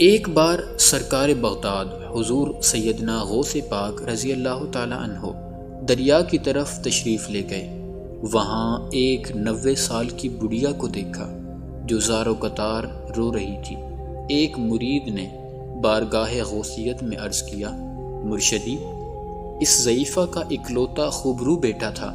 ایک بار سرکار بغداد حضور سیدنا غوث پاک رضی اللہ تعالی عنہ دریا کی طرف تشریف لے گئے۔ وہاں ایک 90 سال کی بڑھیا کو دیکھا جو زار و قطار رو رہی تھی۔ ایک مرید نے بارگاہ غوثیت میں عرض کیا، مرشدی، اس ضعیفہ کا اکلوتا خوبرو بیٹا تھا،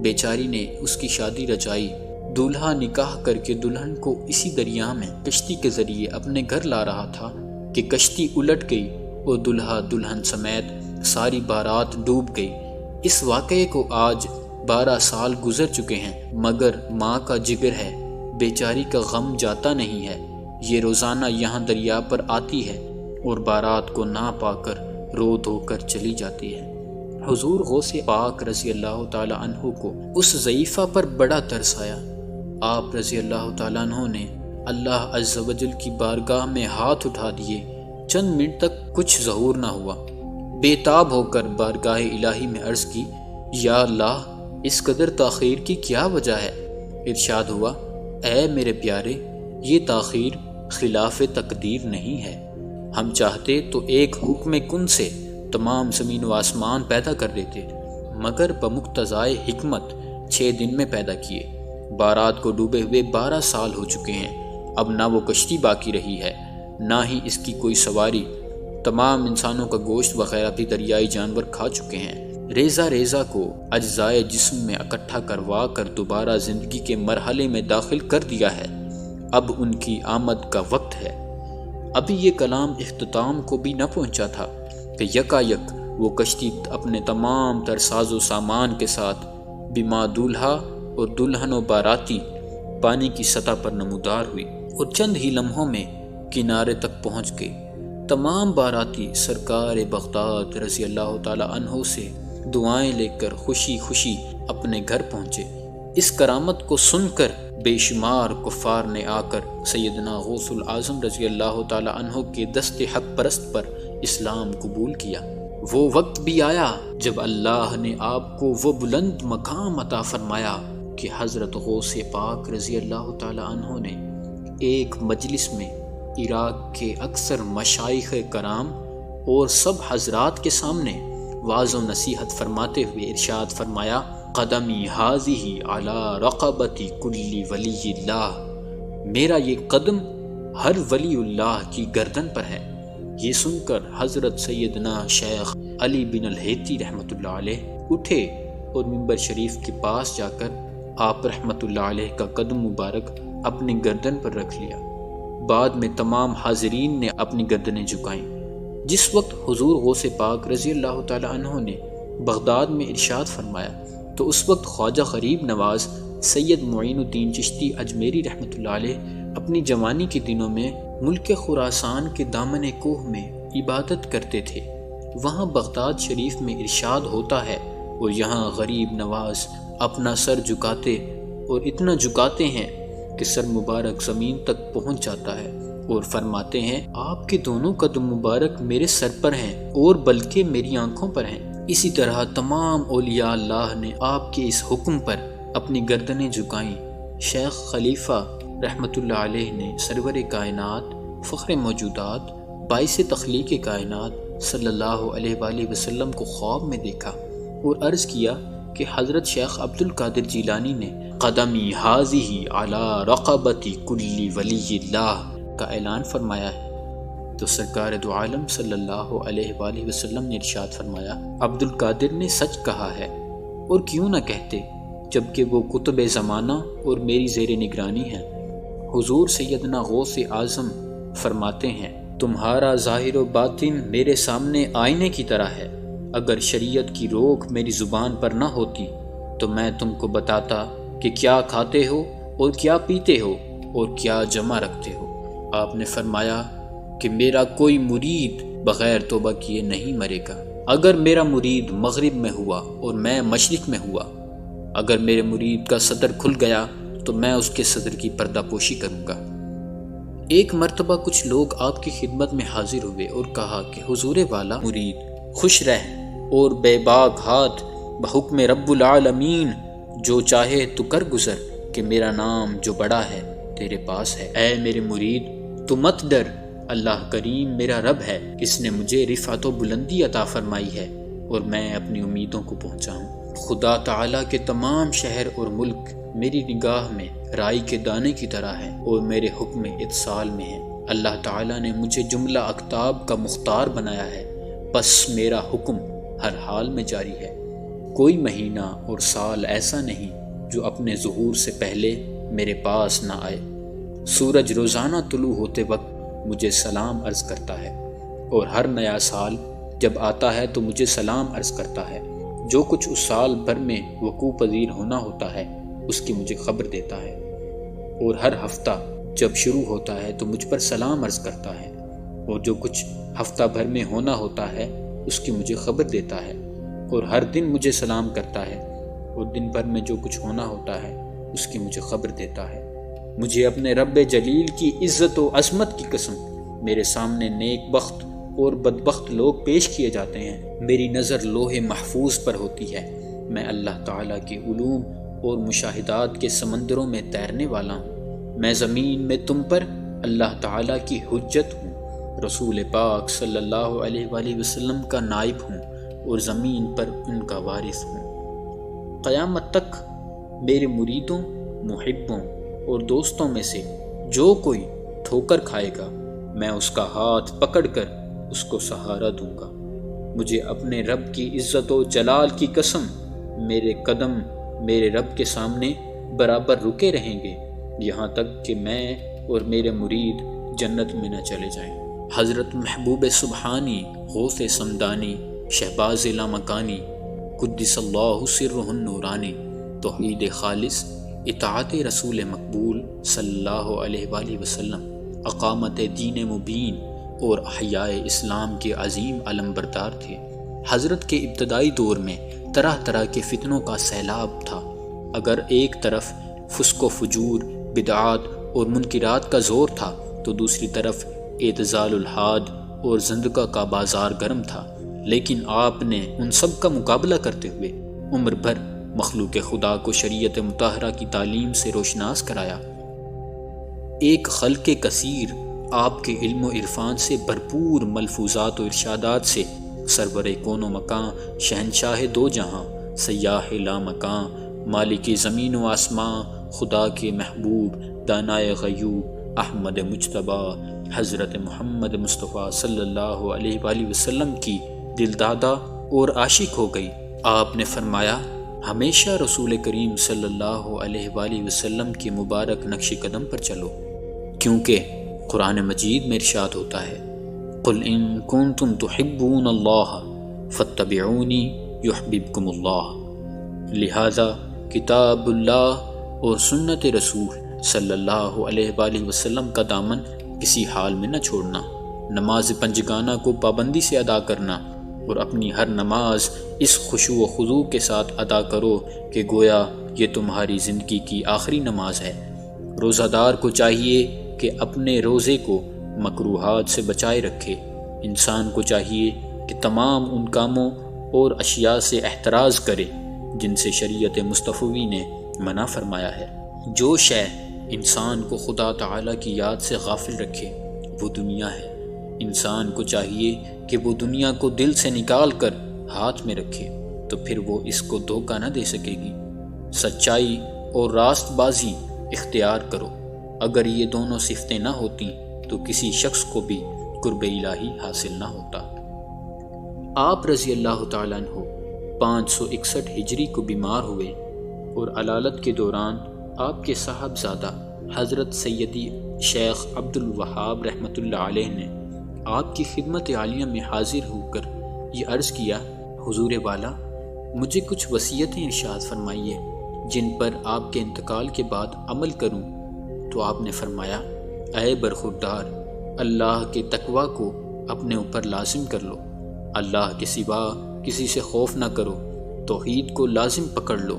بیچاری نے اس کی شادی رچائی، دولہا نکاح کر کے دلہن کو اسی دریا میں کشتی کے ذریعے اپنے گھر لا رہا تھا کہ کشتی الٹ گئی اور دولہا دلہن سمیت ساری بارات ڈوب گئی۔ اس واقعے کو آج 12 سال گزر چکے ہیں، مگر ماں کا جگر ہے، بیچاری کا غم جاتا نہیں ہے۔ یہ روزانہ یہاں دریا پر آتی ہے اور بارات کو نہ پا کر رو دھو کر چلی جاتی ہے۔ حضور غوث پاک رضی اللہ تعالی عنہ کو اس ضعیفہ پر بڑا ترس آیا۔ آپ رضی اللہ تعالیٰ عنہ نے اللہ عز و جل کی بارگاہ میں ہاتھ اٹھا دیے۔ چند منٹ تک کچھ ظہور نہ ہوا۔ بے تاب ہو کر بارگاہ الہی میں عرض کی، یا اللہ، اس قدر تاخیر کی کیا وجہ ہے؟ ارشاد ہوا، اے میرے پیارے، یہ تاخیر خلاف تقدیر نہیں ہے۔ ہم چاہتے تو ایک حکم کن سے تمام زمین و آسمان پیدا کر دیتے، مگر بمقتضائے حکمت 6 دن میں پیدا کیے۔ بارات کو ڈوبے ہوئے 12 سال ہو چکے ہیں، اب نہ وہ کشتی باقی رہی ہے، نہ ہی اس کی کوئی سواری۔ تمام انسانوں کا گوشت وغیرہ بھی دریائی جانور کھا چکے ہیں۔ ریزہ ریزہ کو اجزائے جسم میں اکٹھا کروا کر دوبارہ زندگی کے مرحلے میں داخل کر دیا ہے۔ اب ان کی آمد کا وقت ہے۔ ابھی یہ کلام اختتام کو بھی نہ پہنچا تھا کہ یکایک وہ کشتی اپنے تمام تر ساز و سامان کے ساتھ بما دولہا اور دلہن و باراتی پانی کی سطح پر نمودار ہوئی اور چند ہی لمحوں میں کنارے تک پہنچ گئی۔ تمام باراتی سرکار بغداد رضی اللہ تعالی عنہ سے دعائیں لے کر خوشی خوشی اپنے گھر پہنچے۔ اس کرامت کو سن کر بے شمار کفار نے آ کر سیدنا غوث العظم رضی اللہ تعالی عنہ کے دست حق پرست پر اسلام قبول کیا۔ وہ وقت بھی آیا جب اللہ نے آپ کو وہ بلند مقام عطا فرمایا کہ حضرت غوث پاک رضی اللہ تعالی عنہ نے ایک مجلس میں عراق کے اکثر مشائخ کرام اور سب حضرات کے سامنے واعظ و نصیحت فرماتے ہوئے ارشاد فرمایا، قدمی ہاذہ علی رقبۃ کل ولی اللہ، میرا یہ قدم ہر ولی اللہ کی گردن پر ہے۔ یہ سن کر حضرت سیدنا شیخ علی بن الہیتی رحمۃ اللہ علیہ اٹھے اور منبر شریف کے پاس جا کر آپ رحمۃ اللہ علیہ کا قدم مبارک اپنی گردن پر رکھ لیا۔ بعد میں تمام حاضرین نے اپنی گردنیں جھکائیں۔ جس وقت حضور غوث پاک رضی اللہ تعالی عنہ نے بغداد میں ارشاد فرمایا تو اس وقت خواجہ غریب نواز سید معین الدین چشتی اجمیری رحمۃ اللہ علیہ اپنی جوانی کے دنوں میں ملک خراسان کے دامن کوہ میں عبادت کرتے تھے۔ وہاں بغداد شریف میں ارشاد ہوتا ہے اور یہاں غریب نواز اپنا سر جھکاتے اور اتنا جھکاتے ہیں کہ سر مبارک زمین تک پہنچ جاتا ہے اور فرماتے ہیں، آپ کے دونوں قدم مبارک میرے سر پر ہیں اور بلکہ میری آنکھوں پر ہیں۔ اسی طرح تمام اولیاء اللہ نے آپ کے اس حکم پر اپنی گردنیں جھکائیں۔ شیخ خلیفہ رحمۃ اللہ علیہ نے سرور کائنات، فخر موجودات، باعث تخلیق کائنات صلی اللہ علیہ وآلہ وسلم کو خواب میں دیکھا اور عرض کیا کہ حضرت شیخ عبد القادر جیلانی نے قدمی ہاذہ علی رقبۃ کل ولی اللہ کا اعلان فرمایا ہے۔ تو سرکار دو عالم صلی اللہ علیہ وآلہ وسلم نے ارشاد فرمایا، عبد القادر نے سچ کہا ہے، اور کیوں نہ کہتے جبکہ وہ قطب زمانہ اور میری زیر نگرانی ہے۔ حضور سیدنا غوث اعظم فرماتے ہیں، تمہارا ظاہر و باطن میرے سامنے آئینے کی طرح ہے۔ اگر شریعت کی روک میری زبان پر نہ ہوتی تو میں تم کو بتاتا کہ کیا کھاتے ہو اور کیا پیتے ہو اور کیا جمع رکھتے ہو۔ آپ نے فرمایا کہ میرا کوئی مرید بغیر توبہ کیے نہیں مرے گا۔ اگر میرا مرید مغرب میں ہوا اور میں مشرق میں ہوا، اگر میرے مرید کا صدر کھل گیا تو میں اس کے صدر کی پردہ پوشی کروں گا۔ ایک مرتبہ کچھ لوگ آپ کی خدمت میں حاضر ہوئے اور کہا کہ حضور والا مرید خوش رہ اور بے باک ہاتھ بحکم رب العالمین جو چاہے تو کر گزر کہ میرا نام جو بڑا ہے تیرے پاس ہے۔ اے میرے مرید تو مت ڈر اللہ کریم میرا رب ہے، اس نے مجھے رفعت و بلندی عطا فرمائی ہے اور میں اپنی امیدوں کو پہنچا ہوں۔ خدا تعالیٰ کے تمام شہر اور ملک میری نگاہ میں رائی کے دانے کی طرح ہے اور میرے حکم اتصال میں ہے۔ اللہ تعالیٰ نے مجھے جملہ اقطاب کا مختار بنایا ہے، بس میرا حکم ہر حال میں جاری ہے۔ کوئی مہینہ اور سال ایسا نہیں جو اپنے ظہور سے پہلے میرے پاس نہ آئے۔ سورج روزانہ طلوع ہوتے وقت مجھے سلام عرض کرتا ہے اور ہر نیا سال جب آتا ہے تو مجھے سلام عرض کرتا ہے۔ جو کچھ اس سال بھر میں وقوع پذیر ہونا ہوتا ہے اس کی مجھے خبر دیتا ہے، اور ہر ہفتہ جب شروع ہوتا ہے تو مجھ پر سلام عرض کرتا ہے، اور جو کچھ ہفتہ بھر میں ہونا ہوتا ہے اس کی مجھے خبر دیتا ہے، اور ہر دن مجھے سلام کرتا ہے، اور دن بھر میں جو کچھ ہونا ہوتا ہے اس کی مجھے خبر دیتا ہے۔ مجھے اپنے رب جلیل کی عزت و عظمت کی قسم، میرے سامنے نیک بخت اور بدبخت لوگ پیش کیے جاتے ہیں۔ میری نظر لوح محفوظ پر ہوتی ہے، میں اللہ تعالیٰ کے علوم اور مشاہدات کے سمندروں میں تیرنے والا ہوں۔ میں زمین میں تم پر اللہ تعالیٰ کی حجت ہوں، رسول پاک صلی اللہ علیہ وآلہ وسلم کا نائب ہوں اور زمین پر ان کا وارث ہوں۔ قیامت تک میرے مریدوں، محبوں اور دوستوں میں سے جو کوئی ٹھوکر کھائے گا میں اس کا ہاتھ پکڑ کر اس کو سہارا دوں گا۔ مجھے اپنے رب کی عزت و جلال کی قسم، میرے قدم میرے رب کے سامنے برابر رکے رہیں گے یہاں تک کہ میں اور میرے مرید جنت میں نہ چلے جائیں۔ حضرت محبوب سبحانی، غوث سمدانی، شہباز لامکانی، قدس اللہ سرہ النورانی، توحید خالص، اطاعت رسول مقبول صلی اللہ علیہ وآلہ وسلم، اقامت دین مبین اور احیاء اسلام کے عظیم علمبردار تھے۔ حضرت کے ابتدائی دور میں طرح طرح کے فتنوں کا سیلاب تھا۔ اگر ایک طرف فسق و فجور، بدعات اور منکرات کا زور تھا تو دوسری طرف اعتزال الحاد اور زندقہ کا بازار گرم تھا، لیکن آپ نے ان سب کا مقابلہ کرتے ہوئے عمر بھر مخلوق خدا کو شریعت مطہرہ کی تعلیم سے روشناس کرایا۔ ایک خلق کثیر آپ کے علم و عرفان سے بھرپور ملفوظات و ارشادات سے سرور کون و مکان، شہنشاہ دو جہاں، سیاح لا مکان، مالک زمین و آسماں، خدا کے محبوب، دانائے غیوب، احمد مجتبیٰ، حضرت محمد مصطفیٰ صلی اللہ علیہ وآلہ وسلم کی دلدادہ اور عاشق ہو گئی۔ آپ نے فرمایا، ہمیشہ رسول کریم صلی اللہ علیہ وآلہ وسلم کی مبارک نقش قدم پر چلو، کیونکہ قرآن مجید میں ارشاد ہوتا ہے، قُلْ إِن كُنتُمْ تُحِبُّونَ اللَّهَ فَاتَّبِعُونِي يُحْبِبْكُمُ اللَّهُ۔ لہذا کتاب اللہ اور سنت رسول صلی اللہ علیہ وآلہ وسلم کا دامن کسی حال میں نہ چھوڑنا، نماز پنجگانہ کو پابندی سے ادا کرنا، اور اپنی ہر نماز اس خشوع و خضوع کے ساتھ ادا کرو کہ گویا یہ تمہاری زندگی کی آخری نماز ہے۔ روزہ دار کو چاہیے کہ اپنے روزے کو مکروہات سے بچائے رکھے۔ انسان کو چاہیے کہ تمام ان کاموں اور اشیاء سے احتراز کرے جن سے شریعت مصطفی نے منع فرمایا ہے۔ جو شے انسان کو خدا تعالیٰ کی یاد سے غافل رکھے وہ دنیا ہے۔ انسان کو چاہیے کہ وہ دنیا کو دل سے نکال کر ہاتھ میں رکھے، تو پھر وہ اس کو دھوکہ نہ دے سکے گی۔ سچائی اور راست بازی اختیار کرو۔ اگر یہ دونوں صفتیں نہ ہوتیں تو کسی شخص کو بھی قرب الہی حاصل نہ ہوتا۔ آپ رضی اللہ تعالیٰ عنہ 561 ہجری کو بیمار ہوئے اور علالت کے دوران آپ کے صاحبزادہ حضرت سیدی شیخ عبد الوہاب رحمۃ اللہ علیہ نے آپ کی خدمت عالیہ میں حاضر ہو کر یہ عرض کیا، حضور والا مجھے کچھ وصیتیں ارشاد فرمائیے جن پر آپ کے انتقال کے بعد عمل کروں۔ تو آپ نے فرمایا، اے برخوردار، اللہ کے تقوی کو اپنے اوپر لازم کر لو، اللہ کے سوا کسی سے خوف نہ کرو، توحید کو لازم پکڑ لو۔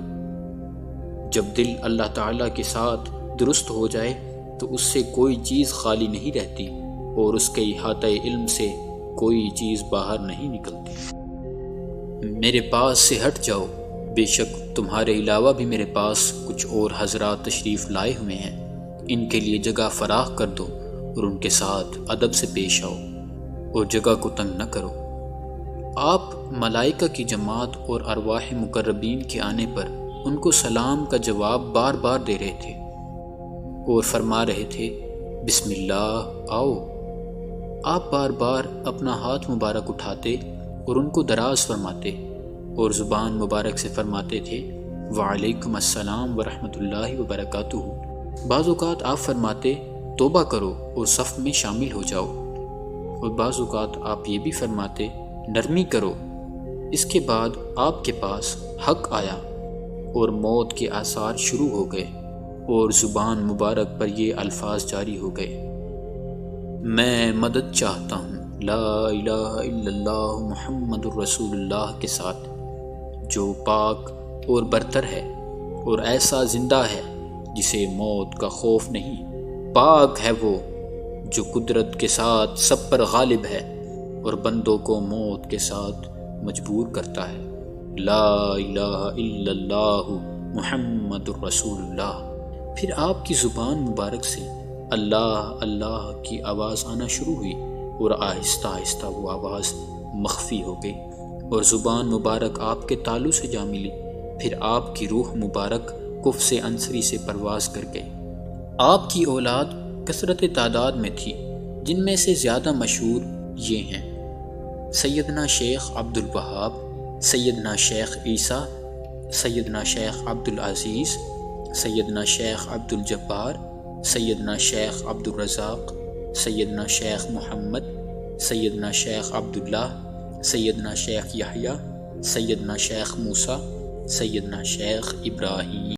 جب دل اللہ تعالیٰ کے ساتھ درست ہو جائے تو اس سے کوئی چیز خالی نہیں رہتی اور اس کے احاطہ علم سے کوئی چیز باہر نہیں نکلتی۔ میرے پاس سے ہٹ جاؤ، بے شک تمہارے علاوہ بھی میرے پاس کچھ اور حضرات تشریف لائے ہوئے ہیں، ان کے لیے جگہ فراخ کر دو اور ان کے ساتھ ادب سے پیش آؤ اور جگہ کو تنگ نہ کرو۔ آپ ملائکہ کی جماعت اور ارواح مقربین کے آنے پر ان کو سلام کا جواب بار بار دے رہے تھے اور فرما رہے تھے بسم اللہ آؤ۔ آپ بار بار اپنا ہاتھ مبارک اٹھاتے اور ان کو دراز فرماتے اور زبان مبارک سے فرماتے تھے وعلیکم السلام ورحمۃ اللہ وبرکاتہ۔ بعض اوقات آپ فرماتے توبہ کرو اور صف میں شامل ہو جاؤ، اور بعض اوقات آپ یہ بھی فرماتے نرمی کرو۔ اس کے بعد آپ کے پاس حق آیا اور موت کے آثار شروع ہو گئے اور زبان مبارک پر یہ الفاظ جاری ہو گئے میں مدد چاہتا ہوں لا الہ الا اللہ محمد الرسول اللہ کے ساتھ، جو پاک اور برتر ہے اور ایسا زندہ ہے جسے موت کا خوف نہیں۔ پاک ہے وہ جو قدرت کے ساتھ سب پر غالب ہے اور بندوں کو موت کے ساتھ مجبور کرتا ہے۔ لا الہ الا اللہ محمد الرسول اللہ۔ پھر آپ کی زبان مبارک سے اللہ اللہ کی آواز آنا شروع ہوئی اور آہستہ آہستہ وہ آواز مخفی ہو گئی اور زبان مبارک آپ کے تالو سے جا ملی۔ پھر آپ کی روح مبارک کف سے انصری سے پرواز کر گئی۔ آپ کی اولاد کثرت تعداد میں تھی، جن میں سے زیادہ مشہور یہ ہیں سیدنا شیخ عبد الوہاب، سیدنا شیخ عیسیٰ، سیدنا شیخ عبد العزیز، سیدنا شیخ عبد الجبار، سیدنا شیخ عبد الرزاق، سیدنا شیخ محمد، سیدنا شیخ عبداللہ، سیدنا شیخ یحییٰ، سیدنا شیخ موسیٰ، سیدنا شیخ ابراہیم۔